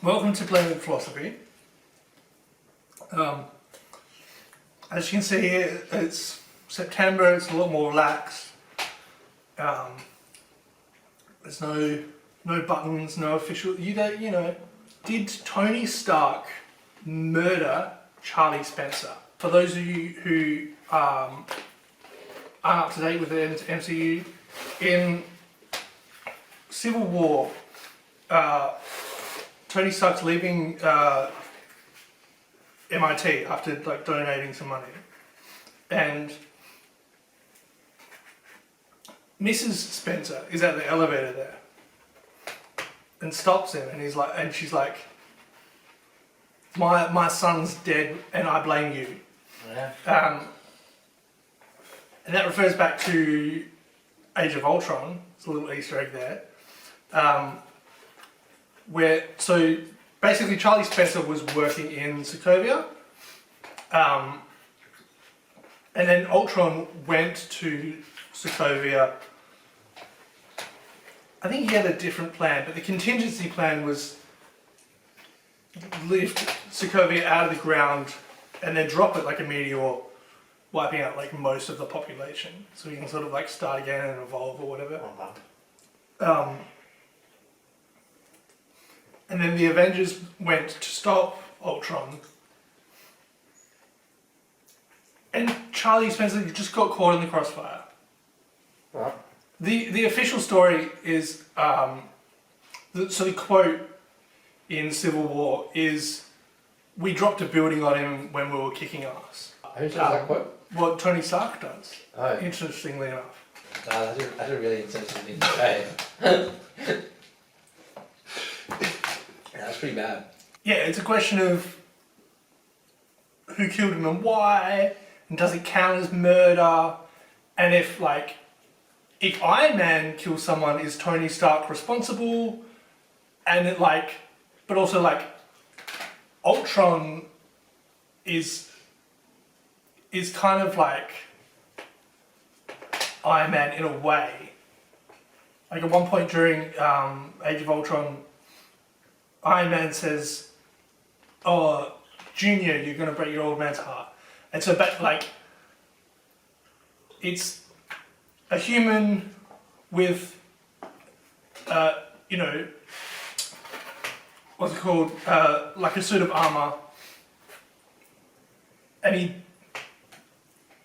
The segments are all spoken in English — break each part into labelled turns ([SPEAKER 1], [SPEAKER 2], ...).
[SPEAKER 1] Welcome to Playing with Philosophy. As you can see, it's September. It's a little more relaxed. There's no buttons, no official. Did Tony Stark murder Charlie Spencer? For those of you who aren't up to date with the MCU, in Civil War, Tony Stark's leaving MIT after donating some money, and Mrs. Spencer is at the elevator there and stops him, and she's like, my son's dead and I blame you.
[SPEAKER 2] Yeah.
[SPEAKER 1] And that refers back to Age of Ultron. It's a little Easter egg there. So basically Charlie Spencer was working in Sokovia, and then Ultron went to Sokovia. I think he had a different plan, but the contingency plan was lift Sokovia out of the ground and then drop it like a meteor, wiping out most of the population, so he can sort of start again and evolve or whatever. And then the Avengers went to stop Ultron, and Charlie Spencer just got caught in the crossfire.
[SPEAKER 2] Right.
[SPEAKER 1] The official story is, the quote in Civil War is, "We dropped a building on him when we were kicking ass."
[SPEAKER 2] Who says that quote?
[SPEAKER 1] What Tony Stark does,
[SPEAKER 2] Oh.
[SPEAKER 1] interestingly enough.
[SPEAKER 2] That's a really interesting thing to say. That's pretty bad.
[SPEAKER 1] Yeah, it's a question of who killed him and why, and does it count as murder, and if Iron Man kills someone, is Tony Stark responsible? And but also Ultron is kind of like Iron Man in a way. At one point during Age of Ultron, Iron Man says, "Oh, Junior, you're gonna break your old man's heart." And so, it's a human with, what's it called, like a suit of armor, and he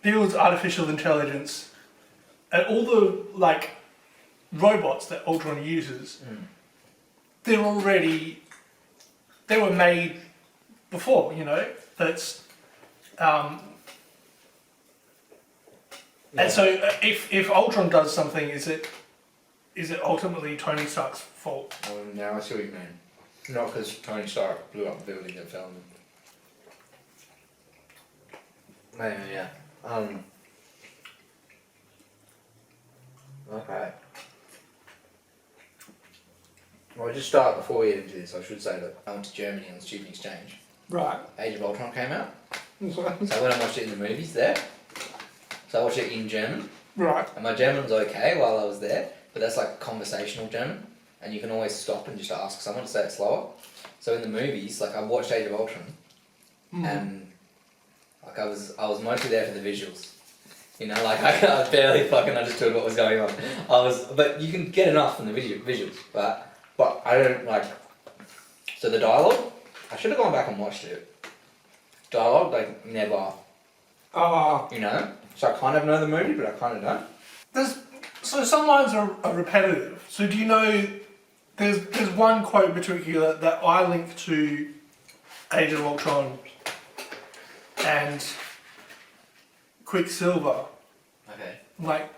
[SPEAKER 1] builds artificial intelligence, and all the robots that Ultron uses, they were made before, that's,
[SPEAKER 2] Yeah.
[SPEAKER 1] and so if Ultron does something, is it ultimately Tony Stark's fault?
[SPEAKER 2] Now I see what you mean. Not because Tony Stark blew up the building that fell in. Maybe, yeah. Okay. Well, just start before we get into this. I should say that I went to Germany on the student exchange.
[SPEAKER 1] Right.
[SPEAKER 2] Age of Ultron came out. So
[SPEAKER 1] Right.
[SPEAKER 2] I went and watched it in the movies there. So I watched it in German.
[SPEAKER 1] Right.
[SPEAKER 2] And my German was okay while I was there, but that's conversational German, and you can always stop and just ask someone to say it slower. So in the movies, I watched Age of Ultron, and I was mostly there for the visuals. I barely fucking understood what was going on. But you can get enough from the visuals, but I don't So the dialogue, I should have gone back and watched it. Dialogue, never. So I kind of know the movie, but I kind of don't.
[SPEAKER 1] So some lines are repetitive. So do you know, there's one quote in particular that I link to Age of Ultron and Quicksilver.
[SPEAKER 2] Okay.
[SPEAKER 1] Wow.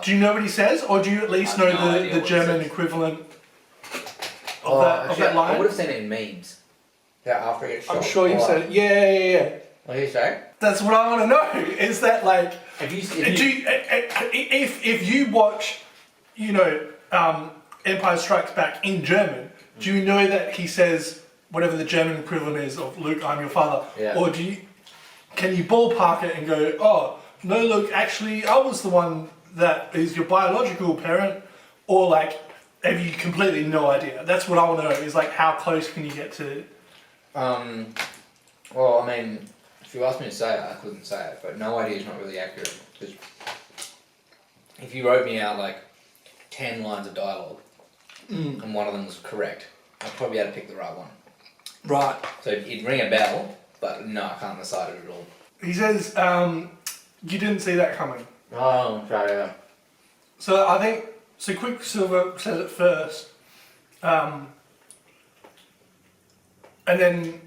[SPEAKER 1] Do you know what he says, or do you at least know the German equivalent of that line?
[SPEAKER 2] I would have seen it in memes. Yeah, after it gets shot.
[SPEAKER 1] I'm sure you've said it. Yeah.
[SPEAKER 2] What did you say?
[SPEAKER 1] That's what I want to know. Is that if you watch, Empire Strikes Back in German, do you know that he says whatever the German equivalent is of "Luke, I'm your father"?
[SPEAKER 2] Yeah.
[SPEAKER 1] Or can you ballpark it and go, "Oh, no, Luke, actually, I was the one that is your biological parent," or have you completely no idea? That's what I want to know. Is like how close can you get to?
[SPEAKER 2] Well, I mean, if you asked me to say it, I couldn't say it, but no idea is not really accurate. Because if you wrote me out like 10 lines of dialogue and one of them was correct, I'd probably be able to pick the right one.
[SPEAKER 1] Right.
[SPEAKER 2] So it'd ring a bell, but no, I can't decide it at all.
[SPEAKER 1] He says, you didn't see that coming.
[SPEAKER 2] Oh, sorry, yeah.
[SPEAKER 1] So I think, so Quicksilver says it first, and then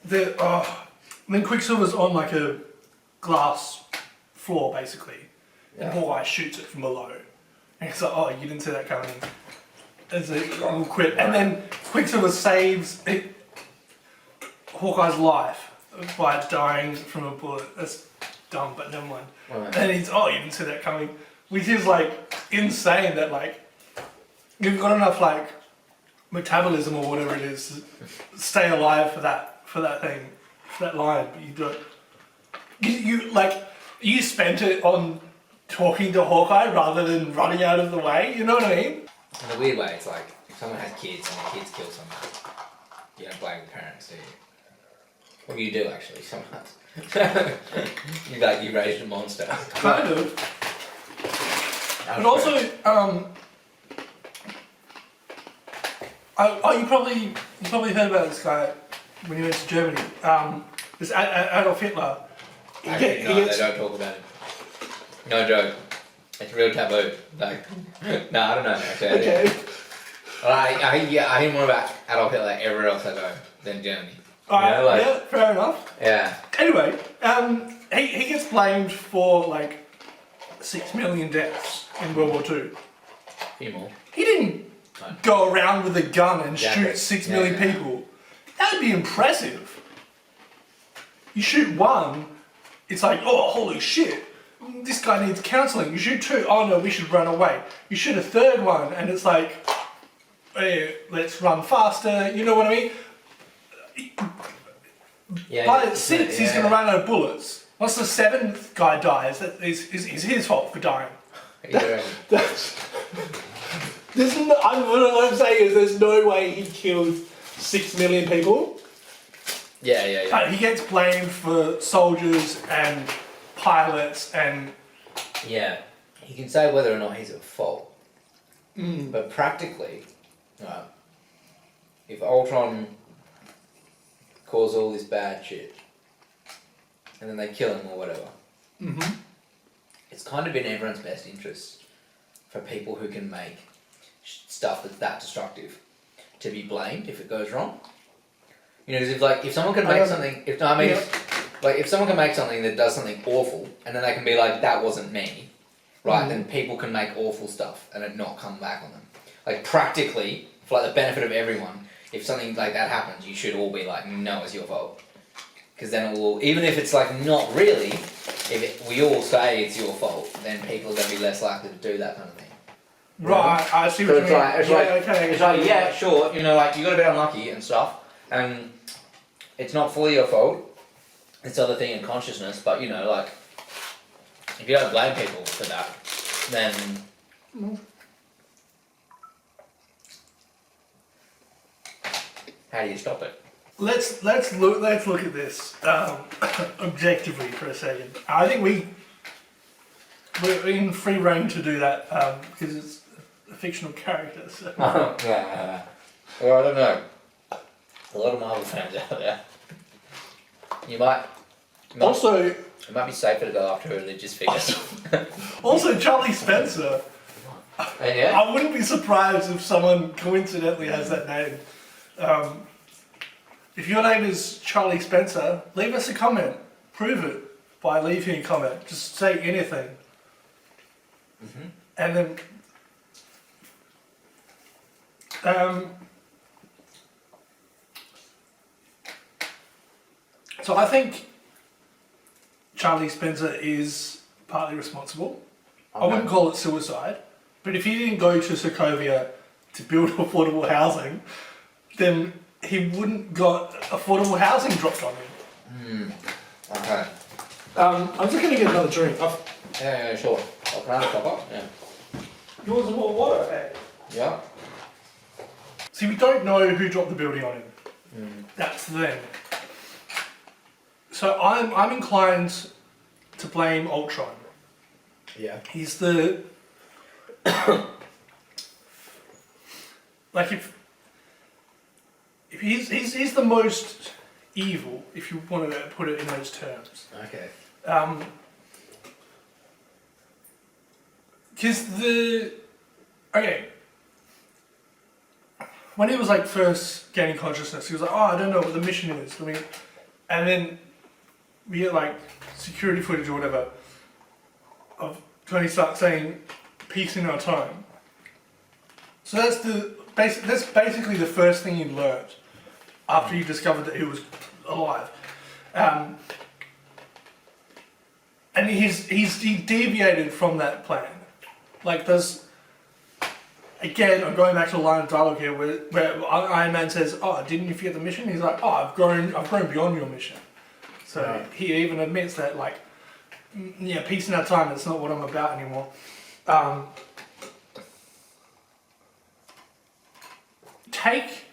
[SPEAKER 1] then Quicksilver's on like a glass floor basically, and Hawkeye shoots it from below, and it's like, oh, you didn't see that coming. As a little quip, and then Quicksilver saves Hawkeye's life by dying from a bullet. That's dumb, but never mind.
[SPEAKER 2] Right.
[SPEAKER 1] And he's, oh, you didn't see that coming, which is like insane. That like you've got enough like metabolism or whatever it is to stay alive for that thing, for that line, but you don't. You like you spent it on talking to Hawkeye rather than running out of the way. You know what I mean?
[SPEAKER 2] In a weird way, it's like if someone has kids and the kids kill someone, you don't blame the parents, do you? Well, you do actually sometimes. you raised a monster.
[SPEAKER 1] Kind of. But also, you probably heard about this guy when he went to Germany. This Adolf Hitler.
[SPEAKER 2] Actually, no, they don't talk about him. No joke. It's real taboo. Like, no, I don't know. Actually,
[SPEAKER 1] Okay.
[SPEAKER 2] I hear more about Adolf Hitler everywhere else I go than Germany.
[SPEAKER 1] Alright, yeah, fair enough.
[SPEAKER 2] Yeah.
[SPEAKER 1] Anyway, he gets blamed for like 6 million deaths in World War II.
[SPEAKER 2] A few more.
[SPEAKER 1] He didn't go around with a gun and shoot 6 million people. That would be impressive. You shoot one, it's like, oh, holy shit, this guy needs counselling. You shoot two, oh no, we should run away. You shoot a third one, and it's like, hey, let's run faster, you know what I mean? By six, he's going to run out of bullets. Once the seventh guy dies, that is his fault for dying. What I'm saying is there's no way he killed 6 million people.
[SPEAKER 2] Yeah.
[SPEAKER 1] But he gets blamed for soldiers and pilots and...
[SPEAKER 2] Yeah. He can say whether or not he's at fault. But practically, if Ultron caused all this bad shit, and then they kill him or whatever, it's kind of in everyone's best interest for people who can make stuff that's that destructive to be blamed if it goes wrong. You know, because if someone can make something, if someone can make something that does something awful, and then they can be like, that wasn't me, right? Then people can make awful stuff and it not come back on them. Like practically, for like the benefit of everyone, if something like that happens, you should all be like, no, it's your fault. Because then it will, even if it's like not really, we all say it's your fault, then people are going to be less likely to do that kind of thing.
[SPEAKER 1] Right, I see what you mean.
[SPEAKER 2] It's like, yeah, sure, you know, like you got a bit unlucky and stuff, and it's not fully your fault. It's the other thing in consciousness, but you know, like if you don't blame people for that, then how do you stop it?
[SPEAKER 1] Let's look at this objectively for a second. I think we're in free reign to do that because it's a fictional character. So.
[SPEAKER 2] Yeah. Well, I don't know. A lot of Marvel fans out there. It might be safer to go after a religious figure.
[SPEAKER 1] Also, Charlie Spencer.
[SPEAKER 2] And yeah?
[SPEAKER 1] I wouldn't be surprised if someone coincidentally has that name. If your name is Charlie Spencer, leave us a comment. Prove it by leaving a comment. Just say anything. And then... so I think Charlie Spencer is partly responsible. Okay. I wouldn't call it suicide, but if he didn't go to Sokovia to build affordable housing, then he wouldn't got affordable housing dropped on him.
[SPEAKER 2] Okay.
[SPEAKER 1] I'm just going to get another drink.
[SPEAKER 2] Yeah, sure. Can I have a top up? Yeah.
[SPEAKER 1] Yours is more water, eh?
[SPEAKER 2] Yeah.
[SPEAKER 1] See, we don't know who dropped the building on him. That's the thing. So I'm inclined to blame Ultron.
[SPEAKER 2] Yeah.
[SPEAKER 1] He's the like if he's the most evil, if you want to put it in those terms.
[SPEAKER 2] Okay.
[SPEAKER 1] Because when he was like first gaining consciousness, he was like, "Oh, I don't know what the mission is." And then we get like security footage or whatever of Tony Stark saying, "Peace in our time." So that's basically the first thing you learned after you discovered that he was alive. And he deviated from that plan. Like again, I'm going back to a line of dialogue here where Iron Man says, "Oh, didn't you forget the mission?" He's like, "Oh, I've grown beyond your mission." So
[SPEAKER 2] Right.
[SPEAKER 1] he even admits that, like, yeah, peace in our time. It's not what I'm about anymore. Take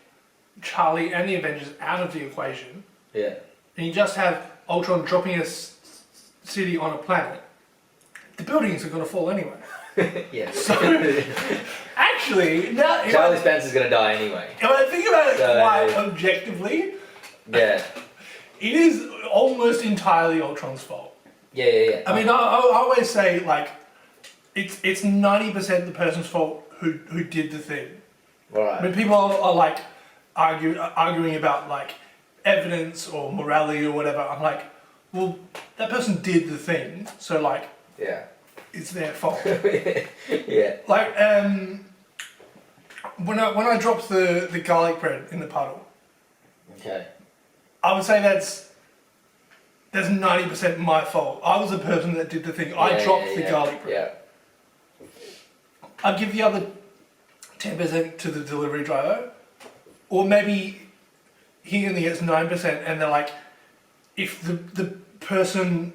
[SPEAKER 1] Charlie and the Avengers out of the equation,
[SPEAKER 2] Yeah.
[SPEAKER 1] and you just have Ultron dropping a city on a planet. The buildings are going to fall anyway.
[SPEAKER 2] Yeah.
[SPEAKER 1] Actually, now
[SPEAKER 2] Charlie Spencer's gonna die anyway.
[SPEAKER 1] if I think about it
[SPEAKER 2] So-
[SPEAKER 1] quite objectively,
[SPEAKER 2] Yeah.
[SPEAKER 1] it is almost entirely Ultron's fault.
[SPEAKER 2] Yeah.
[SPEAKER 1] I mean, I always say, like, it's 90% the person's fault who did the thing.
[SPEAKER 2] Right.
[SPEAKER 1] When people are like arguing about like evidence or morality or whatever, I'm like, well, that person did the thing, so like
[SPEAKER 2] Yeah.
[SPEAKER 1] it's their fault.
[SPEAKER 2] Yeah.
[SPEAKER 1] Like when I dropped the garlic bread in the puddle,
[SPEAKER 2] Okay.
[SPEAKER 1] I would say that's 90% my fault. I was the person that did the thing. I dropped the garlic bread.
[SPEAKER 2] Yeah.
[SPEAKER 1] I'd give the other 10% to the delivery driver, or maybe he only gets 9%, and they're like, if the person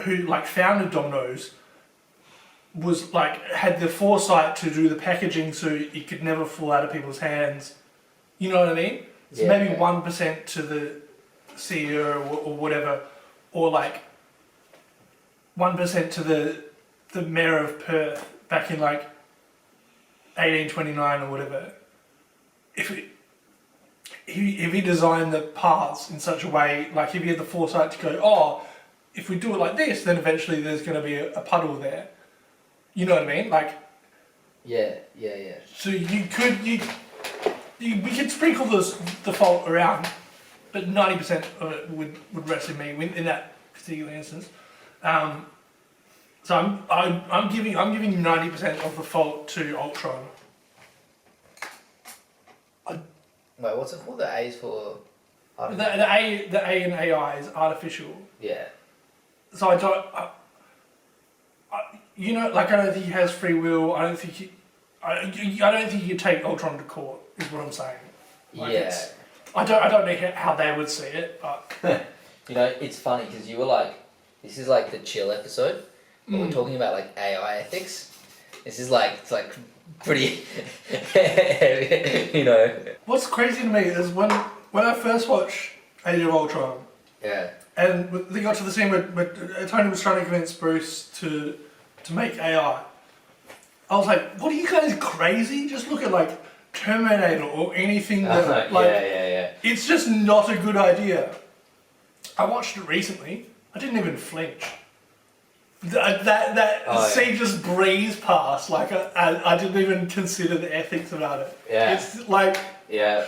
[SPEAKER 1] who like founded Domino's was like had the foresight to do the packaging so it could never fall out of people's hands, you know what I mean? So
[SPEAKER 2] Yeah,
[SPEAKER 1] maybe
[SPEAKER 2] yeah.
[SPEAKER 1] 1% to the CEO or whatever, or like 1% to the mayor of Perth back in like 1829 or whatever. If he designed the paths in such a way, like if he had the foresight to go, oh, if we do it like this, then eventually there's going to be a puddle there. You know what I mean? Like,
[SPEAKER 2] Yeah.
[SPEAKER 1] so we could sprinkle the fault around, but 90% of it would rest in me in that particular instance. So I'm giving 90% of the fault to Ultron.
[SPEAKER 2] Wait, what's it called? The A's for.
[SPEAKER 1] The A in AI is artificial.
[SPEAKER 2] Yeah.
[SPEAKER 1] So I don't. You know, like I don't think he has free will. I don't think I don't think you take Ultron to court. Is what I'm saying. Like
[SPEAKER 2] Yeah.
[SPEAKER 1] I don't know how they would see it, but
[SPEAKER 2] You know, it's funny because you were like, this is like the chill episode, but we're talking about like AI ethics. This is like, it's like pretty, you know.
[SPEAKER 1] what's crazy to me is when I first watched Age of Ultron,
[SPEAKER 2] Yeah.
[SPEAKER 1] and they got to the scene where Tony was trying to convince Bruce to make AI. I was like, what are you guys crazy? Just look at like Terminator or anything that like
[SPEAKER 2] yeah.
[SPEAKER 1] it's just not a good idea. I watched it recently. I didn't even flinch. That
[SPEAKER 2] Oh,
[SPEAKER 1] scene just breezed past. Like I didn't even consider the ethics about it.
[SPEAKER 2] Yeah.
[SPEAKER 1] It's like
[SPEAKER 2] Yeah.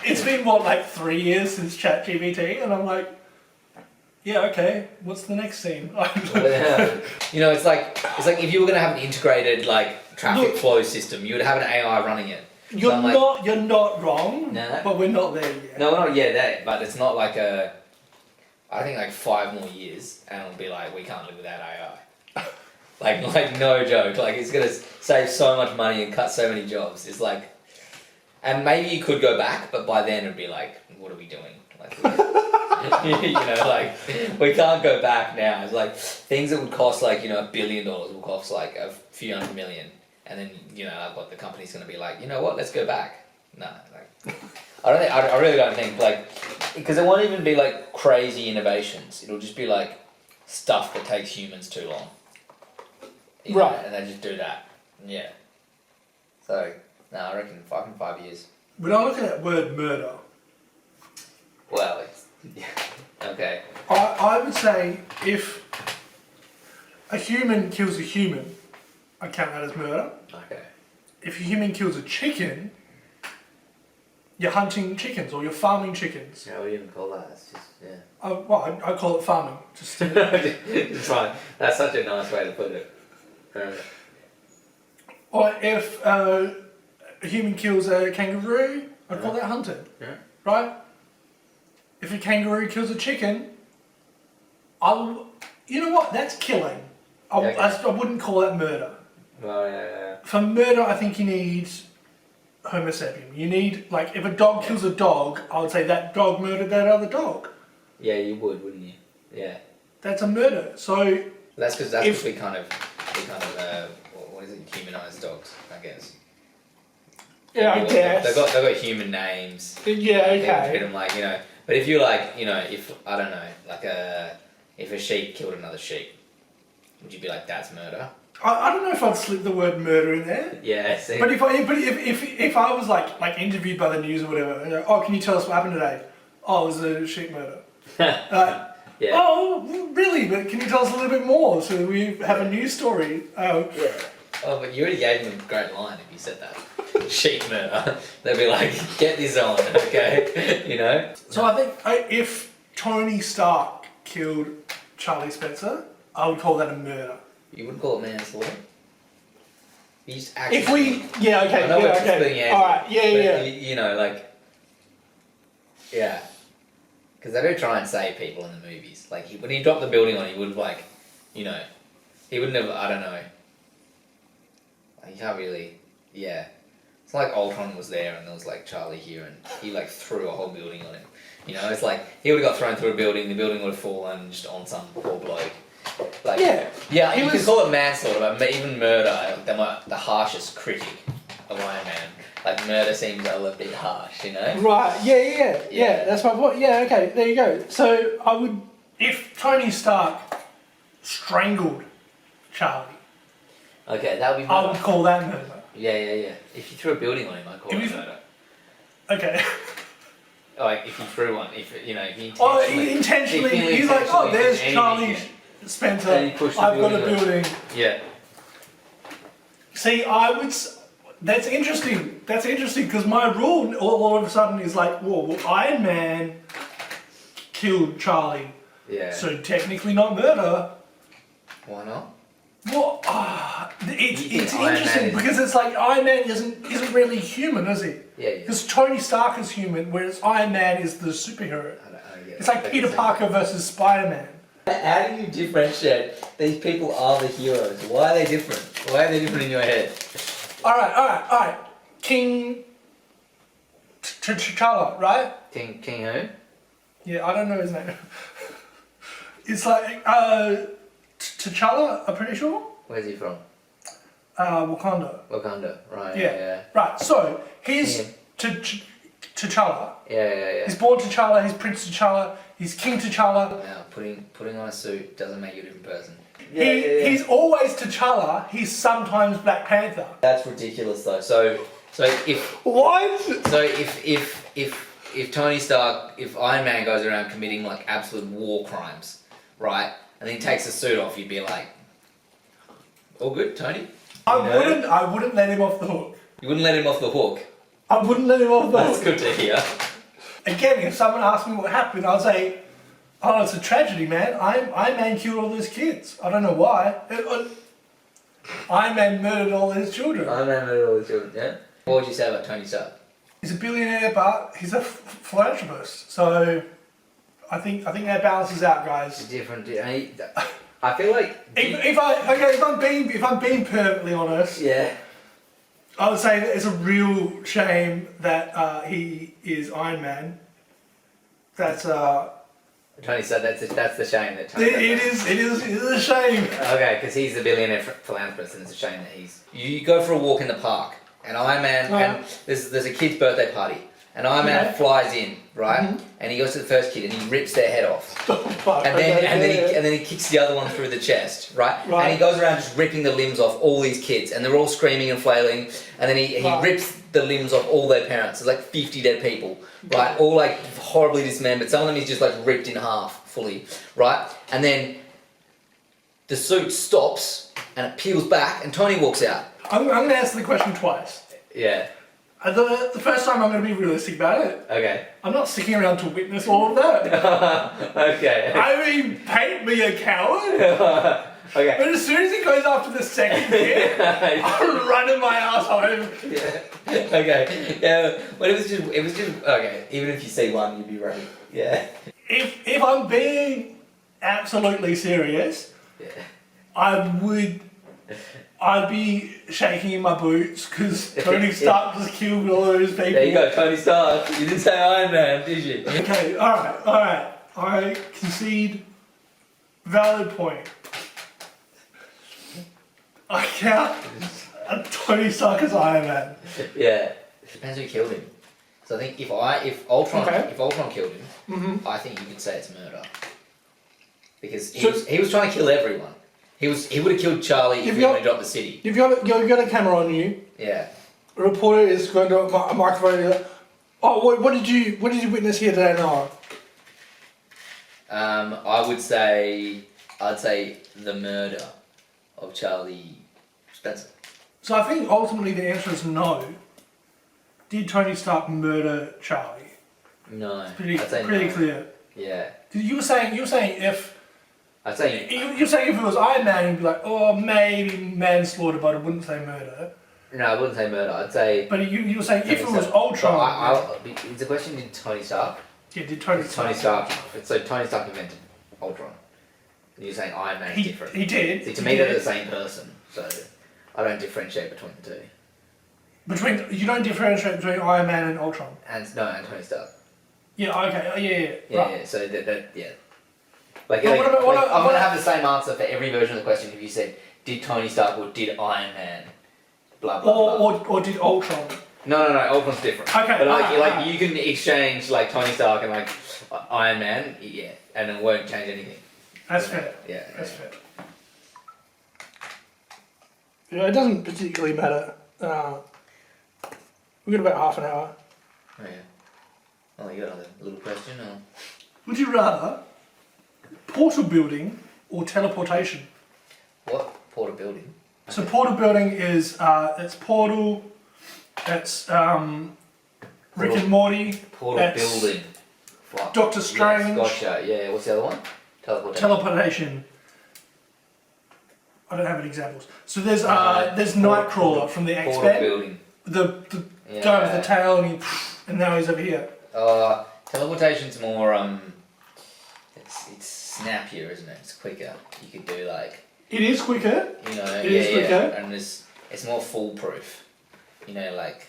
[SPEAKER 1] it's been what, like 3 years since ChatGPT, and I'm like, yeah, okay. What's the next scene?
[SPEAKER 2] Yeah. You know, it's like if you were gonna have an integrated like traffic
[SPEAKER 1] Look.
[SPEAKER 2] flow system, you would have an AI running it.
[SPEAKER 1] You're
[SPEAKER 2] I'm like-
[SPEAKER 1] you're not wrong.
[SPEAKER 2] No.
[SPEAKER 1] But we're not there yet.
[SPEAKER 2] No, not yet that, but it's not like I think like 5 more years, and it'll be like we can't live without AI. like no joke. Like it's gonna save so much money and cut so many jobs. It's like, and maybe you could go back, but by then it'd be like, what are we doing? Like, You know, like we can't go back now. It's like things that would cost like $1 billion will cost like a few hundred million, and then like what the company's gonna be like. You know what? Let's go back. No, like I don't think. I really don't think like because it won't even be like crazy innovations. It'll just be like stuff that takes humans too long. You know,
[SPEAKER 1] Right.
[SPEAKER 2] and they just do that. Yeah. So no, I reckon fucking 5 years.
[SPEAKER 1] When I look at that word murder,
[SPEAKER 2] Well, it's okay.
[SPEAKER 1] I would say if a human kills a human, I count that as murder.
[SPEAKER 2] Okay.
[SPEAKER 1] If a human kills a chicken, you're hunting chickens or you're farming chickens.
[SPEAKER 2] Yeah, what do you even call that? It's just
[SPEAKER 1] Well, I call it farming. Just
[SPEAKER 2] it's fine. That's such a nice way to put it.
[SPEAKER 1] or if a human kills a kangaroo, I call that hunting.
[SPEAKER 2] Yeah.
[SPEAKER 1] Right? If a kangaroo kills a chicken, you know what? That's killing. I wouldn't call that murder.
[SPEAKER 2] Well, yeah.
[SPEAKER 1] For murder, I think you need Homo sapien. You need, like, if a dog kills a dog, I would say that dog murdered that other dog.
[SPEAKER 2] Yeah, you would, wouldn't you? Yeah.
[SPEAKER 1] That's a murder. So
[SPEAKER 2] That's because
[SPEAKER 1] If-
[SPEAKER 2] we kind of what is it? Humanize dogs, I guess.
[SPEAKER 1] yeah, I guess.
[SPEAKER 2] They've got human names.
[SPEAKER 1] Yeah,
[SPEAKER 2] People treat
[SPEAKER 1] okay.
[SPEAKER 2] them like But if you like if I don't know like if a sheep killed another sheep, would you be like that's murder?
[SPEAKER 1] I don't know if I'd slip the word murder in there.
[SPEAKER 2] Yeah. See.
[SPEAKER 1] But if I was like interviewed by the news or whatever, and oh, can you tell us what happened today? Oh, it was a sheep murder.
[SPEAKER 2] Yeah.
[SPEAKER 1] Oh, really? But can you tell us a little bit more so we have a news story?
[SPEAKER 2] Yeah. Oh, but you already gave them a great line if you said that. Sheep murder. They'd be like, get this on, okay?
[SPEAKER 1] So I think if Tony Stark killed Charlie Spencer, I would call that a murder.
[SPEAKER 2] You wouldn't call it manslaughter? You just actually...
[SPEAKER 1] If we, yeah, okay,
[SPEAKER 2] I know
[SPEAKER 1] yeah,
[SPEAKER 2] we're
[SPEAKER 1] okay,
[SPEAKER 2] splitting hairs,
[SPEAKER 1] all right, yeah,
[SPEAKER 2] but
[SPEAKER 1] yeah.
[SPEAKER 2] You know, like... Yeah. Because they do try and save people in the movies. Like, when he dropped the building on, he would have, like, he wouldn't have, I don't know. Like, you can't really, yeah. It's like Ultron was there and there was, like, Charlie here and he, like, threw a whole building on him. It's like, he would have got thrown through a building, the building would have fallen just on some poor bloke. Like,
[SPEAKER 1] Yeah, he
[SPEAKER 2] you
[SPEAKER 1] was-
[SPEAKER 2] can call it manslaughter, but even murder, the harshest critic of Iron Man. Like, murder seems a little bit harsh,
[SPEAKER 1] Right, yeah, that's my point. Yeah, okay, there you go. So I would, if Tony Stark strangled Charlie,
[SPEAKER 2] Okay, that would be
[SPEAKER 1] I
[SPEAKER 2] murder.
[SPEAKER 1] would call that murder.
[SPEAKER 2] Yeah. If you threw a building on him, I'd call
[SPEAKER 1] If
[SPEAKER 2] it
[SPEAKER 1] you-
[SPEAKER 2] murder.
[SPEAKER 1] Okay.
[SPEAKER 2] Like, if you threw one, if you
[SPEAKER 1] Oh,
[SPEAKER 2] intentionally...
[SPEAKER 1] intentionally,
[SPEAKER 2] if you
[SPEAKER 1] he's like, oh,
[SPEAKER 2] intentionally
[SPEAKER 1] there's
[SPEAKER 2] did anything,
[SPEAKER 1] Charlie
[SPEAKER 2] yeah.
[SPEAKER 1] Spencer.
[SPEAKER 2] And he pushed the
[SPEAKER 1] I've got a
[SPEAKER 2] building
[SPEAKER 1] building.
[SPEAKER 2] Yeah.
[SPEAKER 1] See, that's interesting. That's interesting because my rule all of a sudden is like, well, Iron Man killed Charlie,
[SPEAKER 2] Yeah.
[SPEAKER 1] so technically not murder.
[SPEAKER 2] Why not?
[SPEAKER 1] Well, it's
[SPEAKER 2] You think
[SPEAKER 1] it's
[SPEAKER 2] Iron Man
[SPEAKER 1] interesting
[SPEAKER 2] is-
[SPEAKER 1] because it's like Iron Man isn't really human, is he?
[SPEAKER 2] Yeah.
[SPEAKER 1] Because Tony Stark is human, whereas Iron Man is the superhero.
[SPEAKER 2] I don't get
[SPEAKER 1] It's
[SPEAKER 2] it.
[SPEAKER 1] like Peter Parker versus Spider-Man.
[SPEAKER 2] How do you differentiate? These people are the heroes. Why are they different? Why are they different in your head?
[SPEAKER 1] All right. King T'Challa, right?
[SPEAKER 2] King who?
[SPEAKER 1] Yeah, I don't know his name. It's like T'Challa, I'm pretty sure.
[SPEAKER 2] Where's he from?
[SPEAKER 1] Wakanda.
[SPEAKER 2] Wakanda. Right.
[SPEAKER 1] Yeah. Right. So he's
[SPEAKER 2] Yeah.
[SPEAKER 1] T'Challa.
[SPEAKER 2] Yeah.
[SPEAKER 1] He's born T'Challa. He's Prince T'Challa. He's King T'Challa.
[SPEAKER 2] Now, putting on a suit doesn't make you a different person.
[SPEAKER 1] He's always T'Challa. He's sometimes Black Panther.
[SPEAKER 2] That's ridiculous, though. So if
[SPEAKER 1] What?
[SPEAKER 2] if Tony Stark, if Iron Man goes around committing like absolute war crimes, right, and then he takes the suit off, you'd be like, all good, Tony.
[SPEAKER 1] I wouldn't let him off the hook.
[SPEAKER 2] You wouldn't let him off the hook.
[SPEAKER 1] I wouldn't let him off the
[SPEAKER 2] That's
[SPEAKER 1] hook.
[SPEAKER 2] good to hear.
[SPEAKER 1] Again, if someone asked me what happened, I'd say, oh, it's a tragedy, man. Iron Man killed all those kids. I don't know why. Iron Man murdered all his children.
[SPEAKER 2] Iron Man murdered all the children. Yeah. What would you say about Tony Stark?
[SPEAKER 1] He's a billionaire, but he's a philanthropist. So I think that balances out, guys.
[SPEAKER 2] It's different. I feel like.
[SPEAKER 1] If I'm being perfectly honest,
[SPEAKER 2] Yeah.
[SPEAKER 1] I would say that it's a real shame that he is Iron Man. That's
[SPEAKER 2] Tony Stark, that's the shame that Tony
[SPEAKER 1] It is a shame.
[SPEAKER 2] Okay, because he's a billionaire philanthropist, and it's a shame that he's. You go for a walk in the park, and Iron Man, and there's a kid's birthday party, and Iron Man flies in, right? And he goes to the first kid, and he rips their head off, and then he kicks the other one through the chest, right? And he goes around just ripping the limbs off all these kids, and they're all screaming and flailing, and then he rips the limbs off all their parents. There's like 50 dead people, right? All like horribly dismembered. Some of them is just like ripped in half fully, right? And then the suit stops and it peels back, and Tony walks out.
[SPEAKER 1] I'm going to answer the question twice.
[SPEAKER 2] Yeah.
[SPEAKER 1] The first time I'm going to be realistic about it.
[SPEAKER 2] Okay.
[SPEAKER 1] I'm not sticking around to witness all of that.
[SPEAKER 2] Okay.
[SPEAKER 1] I mean, paint me a coward.
[SPEAKER 2] Okay.
[SPEAKER 1] But as soon as he goes after the second kid, I'm running my ass home.
[SPEAKER 2] Yeah. Okay. Yeah. But it was just okay. Even if you see one, you'd be right. Yeah.
[SPEAKER 1] If I'm being absolutely serious, I'd be shaking in my boots because Tony Stark just killed all those people.
[SPEAKER 2] There you go, Tony Stark. You didn't say Iron Man, did you?
[SPEAKER 1] Okay, alright. I concede. Valid point. I count Tony Stark as Iron Man.
[SPEAKER 2] Yeah. Depends who killed him. So I think if Ultron killed him, I think you could say it's murder. Because he was trying to kill everyone. He would have killed Charlie if he only dropped the city.
[SPEAKER 1] You've got a camera on you.
[SPEAKER 2] Yeah.
[SPEAKER 1] A reporter is going to a microphone. Oh, what did you witness here today, Noah?
[SPEAKER 2] I'd say the murder of Charlie Spencer.
[SPEAKER 1] So I think ultimately the answer is no. Did Tony Stark murder Charlie?
[SPEAKER 2] No.
[SPEAKER 1] Pretty
[SPEAKER 2] I'd say no.
[SPEAKER 1] clear.
[SPEAKER 2] Yeah.
[SPEAKER 1] You were saying if.
[SPEAKER 2] I'd say
[SPEAKER 1] You're saying if it was Iron Man, you'd be like, oh, maybe manslaughter, but I wouldn't say murder.
[SPEAKER 2] no, I wouldn't say murder. I'd say.
[SPEAKER 1] But you were saying if it was
[SPEAKER 2] Stark.
[SPEAKER 1] Ultron.
[SPEAKER 2] It's a question. Did Tony Stark?
[SPEAKER 1] Yeah, did Tony
[SPEAKER 2] Stark. So Tony Stark invented Ultron. And you're saying Iron Man is different.
[SPEAKER 1] He did.
[SPEAKER 2] See, to me, they're the same person. So I don't differentiate between the two.
[SPEAKER 1] You don't differentiate between Iron Man and Ultron.
[SPEAKER 2] And Tony Stark.
[SPEAKER 1] Yeah. Okay. Yeah. Right.
[SPEAKER 2] Yeah. So that. Like,
[SPEAKER 1] But
[SPEAKER 2] I'm gonna have the same answer for every version of the question if you said, did Tony Stark or did Iron Man? Blah blah blah.
[SPEAKER 1] Or did Ultron?
[SPEAKER 2] No. Ultron's different.
[SPEAKER 1] Okay.
[SPEAKER 2] But you can exchange like Tony Stark and like Iron Man, yeah, and it won't change anything.
[SPEAKER 1] That's fair.
[SPEAKER 2] Yeah.
[SPEAKER 1] That's fair. Yeah, it doesn't particularly matter. We've got about half an hour.
[SPEAKER 2] Oh yeah. Oh, you got another little question or?
[SPEAKER 1] Would you rather portal building or teleportation?
[SPEAKER 2] What? Portal building?
[SPEAKER 1] So portal building is it's Portal, it's Rick and Morty,
[SPEAKER 2] Portal
[SPEAKER 1] that's
[SPEAKER 2] building. Fuck.
[SPEAKER 1] Doctor Strange.
[SPEAKER 2] Yes, gotcha. Yeah. What's the other one? Teleportation.
[SPEAKER 1] Teleportation. I don't have any examples. So there's Nightcrawler from the
[SPEAKER 2] Portal
[SPEAKER 1] X-Men.
[SPEAKER 2] building.
[SPEAKER 1] The guy with the tail and now he's over here.
[SPEAKER 2] Teleportation's more it's snappier, isn't it? It's quicker. You could do like.
[SPEAKER 1] It is quicker.
[SPEAKER 2] You know.
[SPEAKER 1] It is quicker.
[SPEAKER 2] And it's more foolproof. You know, like.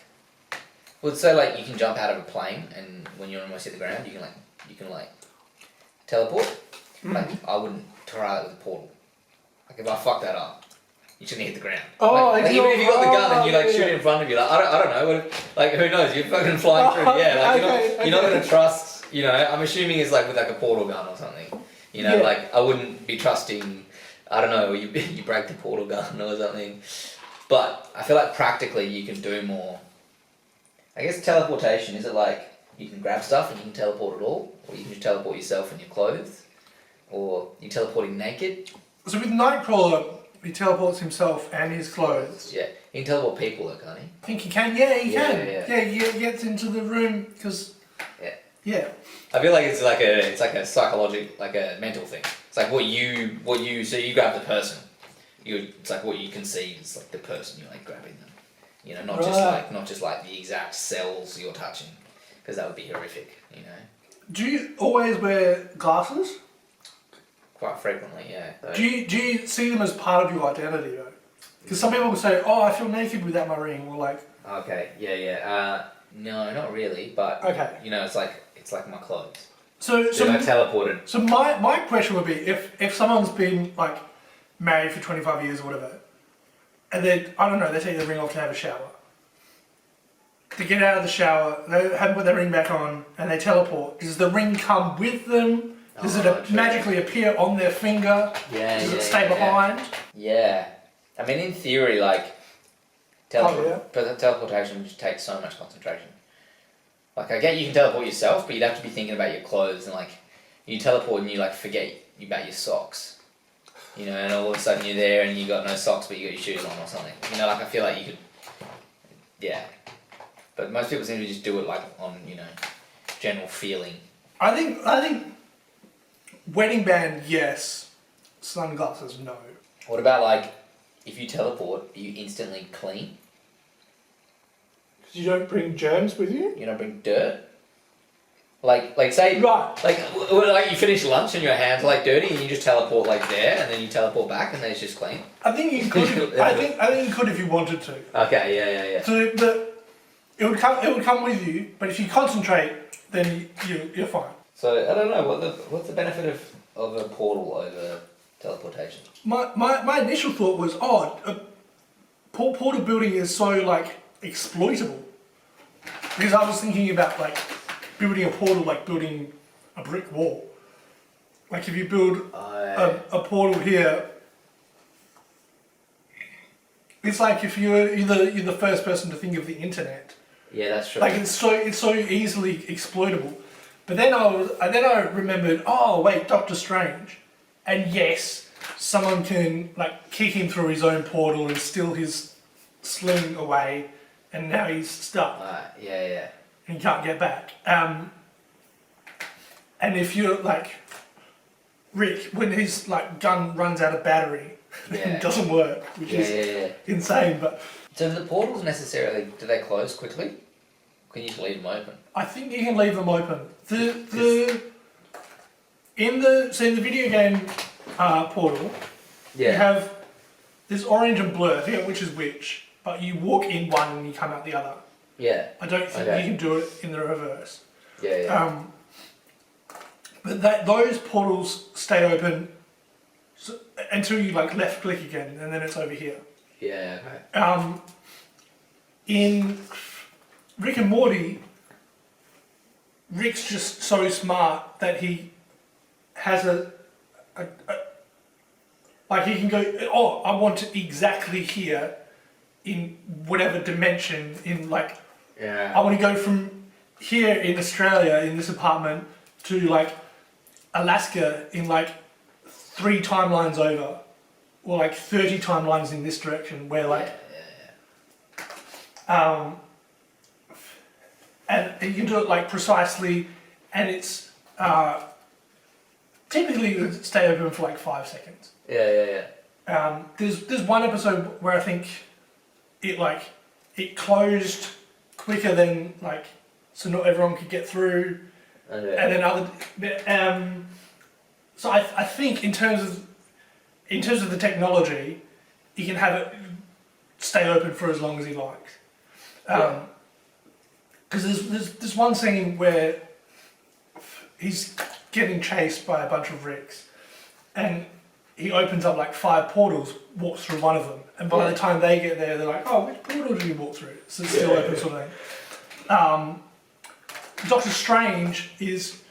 [SPEAKER 2] Well, so like you can jump out of a plane, and when you're almost hit the ground, you can teleport.
[SPEAKER 1] Mm-hmm.
[SPEAKER 2] Like I wouldn't try it with a portal. Like if I fuck that up, you shouldn't hit the ground.
[SPEAKER 1] Oh,
[SPEAKER 2] like, even if you got the gun and you like shoot it in front of you, like I don't know, what if, like who knows? You're fucking flying through the air. Like you're not gonna trust. You know, I'm assuming it's like with like a portal gun or something. You know, like I wouldn't be trusting. I don't know. You break the portal gun or something. But I feel like practically you can do more. I guess teleportation, is it like you can grab stuff and you can teleport it all? Or you can just teleport yourself and your clothes? Or you're teleporting naked?
[SPEAKER 1] So with Nightcrawler, he teleports himself and his clothes.
[SPEAKER 2] Yeah, he can teleport people though, can't he?
[SPEAKER 1] I think he can, yeah, he can.
[SPEAKER 2] Yeah.
[SPEAKER 1] He gets into the room because... Yeah.
[SPEAKER 2] I feel like it's like a psychological, like a mental thing. It's like what you, so you grab the person. It's like what you conceive is like the person, you're like grabbing them. You know, not just like the exact cells you're touching, because that would be horrific. You know.
[SPEAKER 1] Do you always wear glasses?
[SPEAKER 2] Quite frequently, yeah. So.
[SPEAKER 1] Do you see them as part of your identity though? Because some people will say, "Oh, I feel naked without my ring," or like.
[SPEAKER 2] Okay. Yeah. No, not really. But.
[SPEAKER 1] Okay.
[SPEAKER 2] You know, it's like my clothes.
[SPEAKER 1] So
[SPEAKER 2] So like teleported.
[SPEAKER 1] So my question would be if someone's been like married for 25 years or whatever, and then I don't know, they take their ring off to have a shower. They get out of the shower, they haven't put their ring back on, and they teleport. Does the ring come with them? Does
[SPEAKER 2] Oh,
[SPEAKER 1] it
[SPEAKER 2] true.
[SPEAKER 1] magically appear on their finger?
[SPEAKER 2] Yeah,
[SPEAKER 1] Does
[SPEAKER 2] yeah,
[SPEAKER 1] it stay
[SPEAKER 2] yeah.
[SPEAKER 1] behind?
[SPEAKER 2] Yeah. I mean, in theory, like,
[SPEAKER 1] Oh,
[SPEAKER 2] but the teleportation just takes so much concentration. Like, I get you can teleport yourself, but you'd have to be thinking about your clothes, and like, you teleport and you like forget about your socks. You know, and all of a sudden you're there and you got no socks, but you got your shoes on or something. You know, like I feel like you could, yeah. But most people seem to just do it like on, you know, general feeling.
[SPEAKER 1] I think wedding band, yes. Sunglasses, no.
[SPEAKER 2] What about like, if you teleport, are you instantly clean?
[SPEAKER 1] Because you don't bring germs with you?
[SPEAKER 2] You don't bring dirt? Like say,
[SPEAKER 1] Right.
[SPEAKER 2] like you finish lunch and your hands are like dirty and you just teleport like there and then you teleport back and then it's just clean?
[SPEAKER 1] I think you could. I think you could if you wanted to.
[SPEAKER 2] Okay, yeah.
[SPEAKER 1] So it would come with you, but if you concentrate, then you're fine.
[SPEAKER 2] So I don't know what's the benefit of a portal over teleportation.
[SPEAKER 1] My initial thought was, portal building is so like exploitable, because I was thinking about like building a portal like building a brick wall. Like if you build a portal here, it's like if you're the first person to think of the internet.
[SPEAKER 2] Yeah, that's true.
[SPEAKER 1] Like it's so easily exploitable. But then I remembered, oh wait, Doctor Strange, and yes, someone can like kick him through his own portal and steal his sling away, and now he's stuck
[SPEAKER 2] yeah.
[SPEAKER 1] and he can't get back. And if you're like Rick, when his like gun runs out of battery, it doesn't work, which is insane. But
[SPEAKER 2] so the portals necessarily, do they close quickly? Can you just leave them open?
[SPEAKER 1] I think you can leave them open. In the video game portal, you have there's orange and blue. I forget which is which, but you walk in one and you come out the other.
[SPEAKER 2] Yeah.
[SPEAKER 1] I don't think you can do it in the reverse.
[SPEAKER 2] Yeah.
[SPEAKER 1] But those portals stay open until you like left click again, and then it's over here.
[SPEAKER 2] Yeah. Okay.
[SPEAKER 1] In Rick and Morty, Rick's just so smart that he has like he can go, oh, I want it exactly here in whatever dimension, in like, I want to go from here in Australia in this apartment to like Alaska in like 3 timelines over, or like 30 timelines in this direction, where like, and you can do it like precisely, and it's typically it would stay open for like 5 seconds.
[SPEAKER 2] Yeah.
[SPEAKER 1] There's one episode where I think it closed quicker than like, so not everyone could get through, and then other. So I think in terms of the technology, you can have it stay open for as long as he likes. Because there's one scene where he's getting chased by a bunch of Ricks, and he opens up like 5 portals, walks through one of them, and by the time they get there, they're like, oh, which portal did you walk through? So it's still open sort of thing. Doctor Strange is,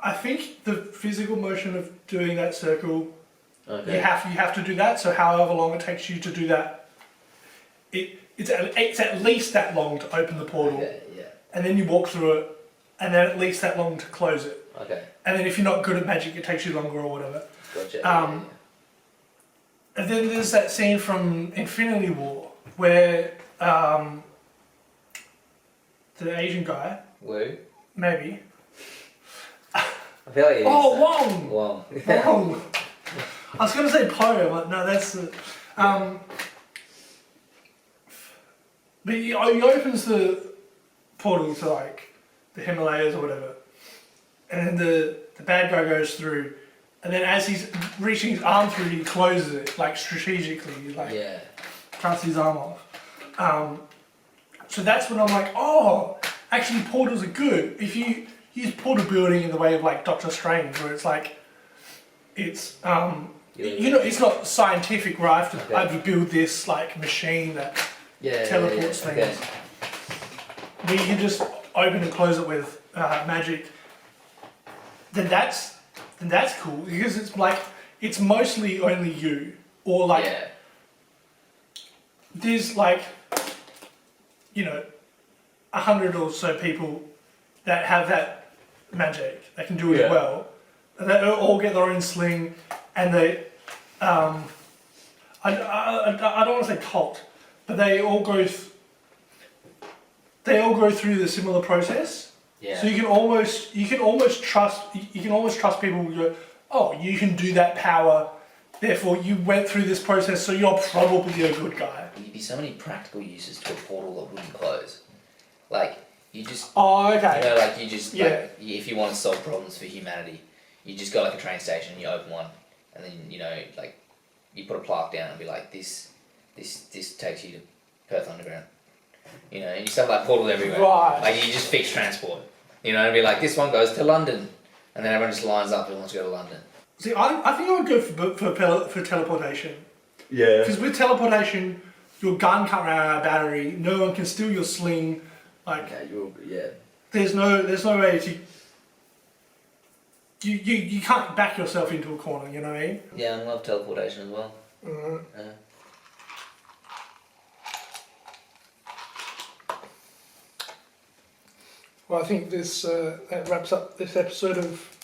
[SPEAKER 1] I think the physical motion of doing that circle, you have to do that, so however long it takes you to do that, it's at least that long to open the portal, and then you walk through it, and then at least that long to close it. And then if you're not good at magic, it takes you longer or whatever.
[SPEAKER 2] Gotcha.
[SPEAKER 1] And then there's that scene from Infinity War where the Asian guy,
[SPEAKER 2] Woo.
[SPEAKER 1] maybe.
[SPEAKER 2] I feel like
[SPEAKER 1] Wong!
[SPEAKER 2] Wong.
[SPEAKER 1] Wong! I was going to say Poe, but no, that's but he opens the portal to like the Himalayas or whatever, and then the bad guy goes through, and then as he's reaching his arm through, he closes it like strategically, like cuts his arm off. So that's when I'm like, oh, actually portals are good. If you he's pulled a building in the way of like Doctor Strange, where it's like, it's it's not scientific, right? I have to build this like machine that teleports things. But you can just open and close it with magic. Then that's cool because it's like it's mostly only you or like there's like 100 or so people that have that magic. They can do it well. And they all get their own sling, and they I don't want to say cult, but they all go through the similar process.
[SPEAKER 2] Yeah.
[SPEAKER 1] So you can almost trust people who go, oh, you can do that power, therefore you went through this process, so you're probably a good guy.
[SPEAKER 2] There'd be so many practical uses to a portal that wouldn't close. Like you just
[SPEAKER 1] Oh, okay.
[SPEAKER 2] like if you want to solve problems for humanity, you just go like a train station and you open one, and then like you put a plaque down and be like this takes you to Perth Underground. And you stuff like portal everywhere.
[SPEAKER 1] Right.
[SPEAKER 2] Like you just fix transport. And be like this one goes to London, and then everyone just lines up and wants to go to London.
[SPEAKER 1] See, I think I would go for teleportation.
[SPEAKER 3] Yeah.
[SPEAKER 1] Because with teleportation, your gun can't run out of battery. No one can steal your sling. Like there's no way to. You can't back yourself into a corner. You know what I mean?
[SPEAKER 2] Yeah, I love teleportation as well.
[SPEAKER 1] Mm-hmm.
[SPEAKER 2] Yeah.
[SPEAKER 1] Well, I think that wraps up this episode of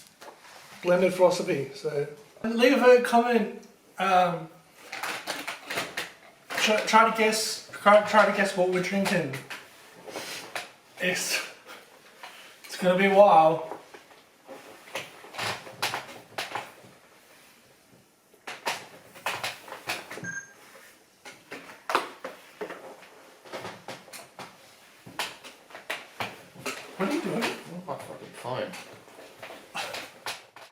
[SPEAKER 1] Blended Philosophy. So leave a comment. Try to guess what we're drinking. It's gonna be a while. What are you doing?
[SPEAKER 2] Oh, my fucking phone.